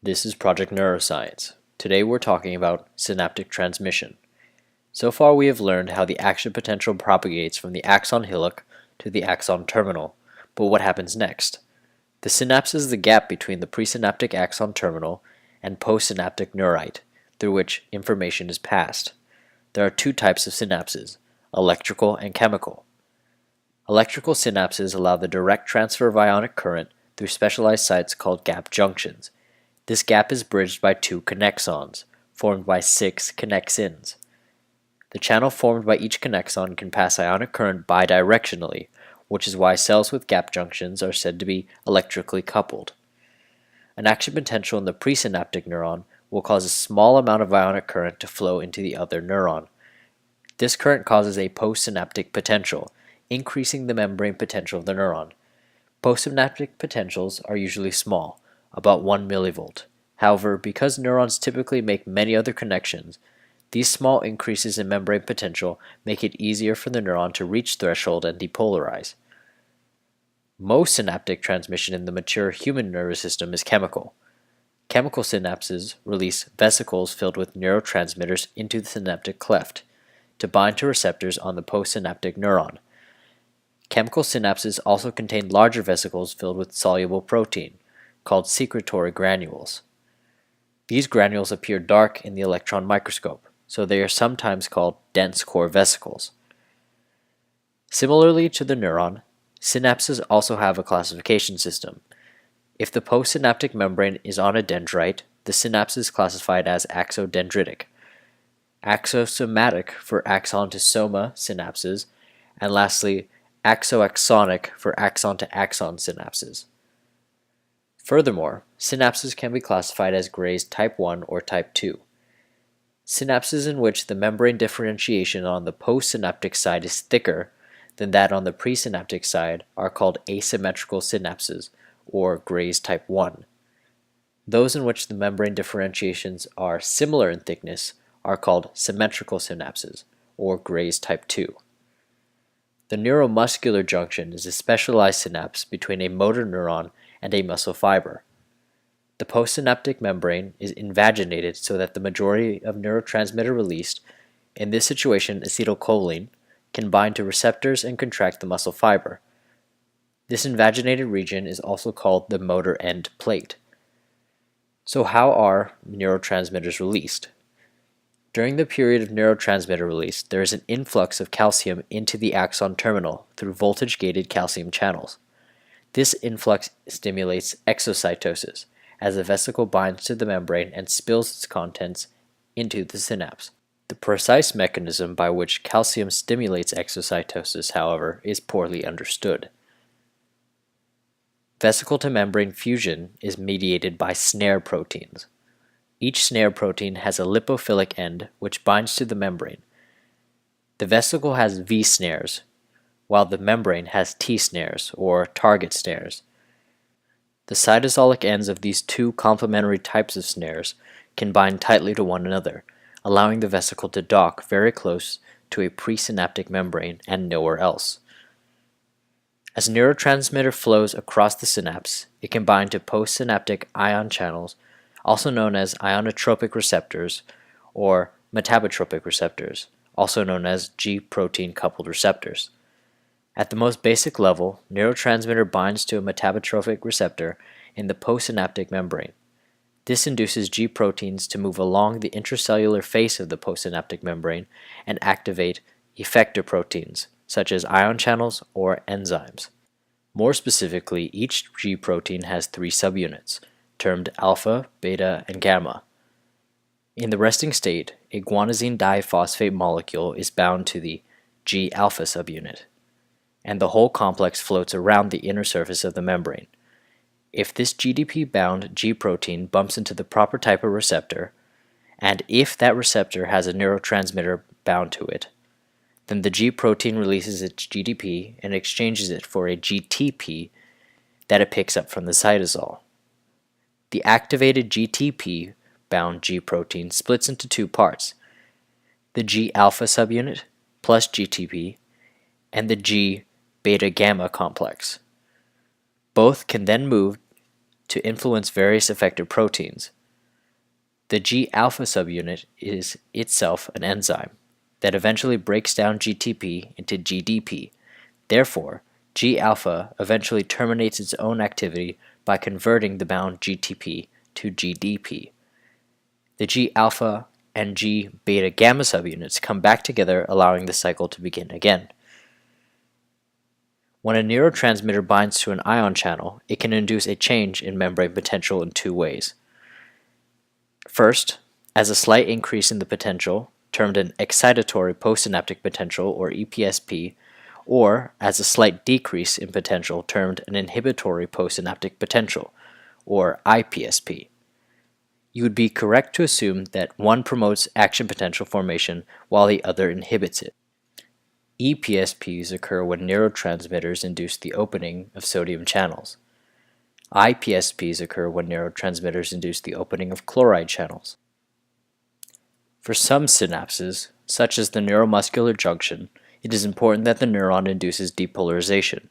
This is Project Neuroscience. Today we're talking about synaptic transmission. So far we have learned how the action potential propagates from the axon hillock to the axon terminal, but what happens next? The synapse is the gap between the presynaptic axon terminal and postsynaptic neurite, through which information is passed. There are two types of synapses, electrical and chemical. Electrical synapses allow the direct transfer of ionic current through specialized sites called gap junctions. This gap is bridged by two connexons, formed by 6 connexins. The channel formed by each connexon can pass ionic current bidirectionally, which is why cells with gap junctions are said to be electrically coupled. An action potential in the presynaptic neuron will cause a small amount of ionic current to flow into the other neuron. This current causes a postsynaptic potential, increasing the membrane potential of the neuron. Postsynaptic potentials are usually small, about 1 millivolt. However, because neurons typically make many other connections, these small increases in membrane potential make it easier for the neuron to reach threshold and depolarize. Most synaptic transmission in the mature human nervous system is chemical. Chemical synapses release vesicles filled with neurotransmitters into the synaptic cleft to bind to receptors on the postsynaptic neuron. Chemical synapses also contain larger vesicles filled with soluble protein, called secretory granules. These granules appear dark in the electron microscope, so they are sometimes called dense core vesicles. Similarly to the neuron, synapses also have a classification system. If the postsynaptic membrane is on a dendrite, the synapse is classified as axodendritic, axosomatic for axon to soma synapses, and lastly, axoaxonic for axon to axon synapses. Furthermore, synapses can be classified as Gray's type 1 or type 2. Synapses in which the membrane differentiation on the postsynaptic side is thicker than that on the presynaptic side are called asymmetrical synapses, or Gray's type 1. Those in which the membrane differentiations are similar in thickness are called symmetrical synapses, or Gray's type 2. The neuromuscular junction is a specialized synapse between a motor neuron and a muscle fiber. The postsynaptic membrane is invaginated so that the majority of neurotransmitter released, in this situation acetylcholine, can bind to receptors and contract the muscle fiber. This invaginated region is also called the motor end plate. So how are neurotransmitters released? During the period of neurotransmitter release, there is an influx of calcium into the axon terminal through voltage-gated calcium channels. This influx stimulates exocytosis, as the vesicle binds to the membrane and spills its contents into the synapse. The precise mechanism by which calcium stimulates exocytosis, however, is poorly understood. Vesicle-to-membrane fusion is mediated by snare proteins. Each snare protein has a lipophilic end which binds to the membrane. The vesicle has V snares, while the membrane has T snares, or target snares. The cytosolic ends of these two complementary types of snares can bind tightly to one another, allowing the vesicle to dock very close to a presynaptic membrane and nowhere else. As neurotransmitter flows across the synapse, it can bind to postsynaptic ion channels, also known as ionotropic receptors or metabotropic receptors, also known as G-protein coupled receptors. At the most basic level, neurotransmitter binds to a metabotropic receptor in the postsynaptic membrane. This induces G proteins to move along the intracellular face of the postsynaptic membrane and activate effector proteins, such as ion channels or enzymes. More specifically, each G protein has 3 subunits, termed alpha, beta, and gamma. In the resting state, a guanosine diphosphate molecule is bound to the G-alpha subunit, and the whole complex floats around the inner surface of the membrane. If this GDP-bound G protein bumps into the proper type of receptor, and if that receptor has a neurotransmitter bound to it, then the G protein releases its GDP and exchanges it for a GTP that it picks up from the cytosol. The activated GTP-bound G protein splits into 2 parts, the G-alpha subunit plus GTP and the G beta-gamma complex. Both can then move to influence various effector proteins. The G-alpha subunit is itself an enzyme that eventually breaks down GTP into GDP. Therefore, G-alpha eventually terminates its own activity by converting the bound GTP to GDP. The G-alpha and G-beta gamma subunits come back together, allowing the cycle to begin again. When a neurotransmitter binds to an ion channel, it can induce a change in membrane potential in two ways. First, as a slight increase in the potential, termed an excitatory postsynaptic potential, or EPSP, or as a slight decrease in potential, termed an inhibitory postsynaptic potential, or IPSP. You would be correct to assume that one promotes action potential formation while the other inhibits it. EPSPs occur when neurotransmitters induce the opening of sodium channels. IPSPs occur when neurotransmitters induce the opening of chloride channels. For some synapses, such as the neuromuscular junction, it is important that the neuron induces depolarization.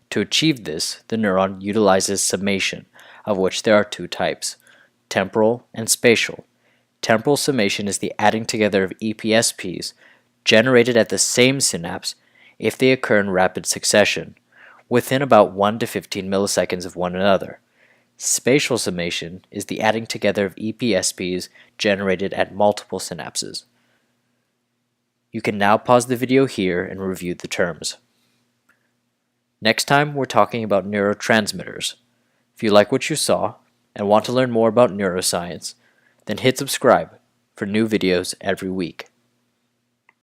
To achieve this, the neuron utilizes summation, of which there are two types, temporal and spatial. Temporal summation is the adding together of EPSPs generated at the same synapse if they occur in rapid succession, within about 1 to 15 milliseconds of one another. Spatial summation is the adding together of EPSPs generated at multiple synapses. You can now pause the video here and review the terms. Next time, we're talking about neurotransmitters. If you like what you saw and want to learn more about neuroscience, then hit subscribe for new videos every week.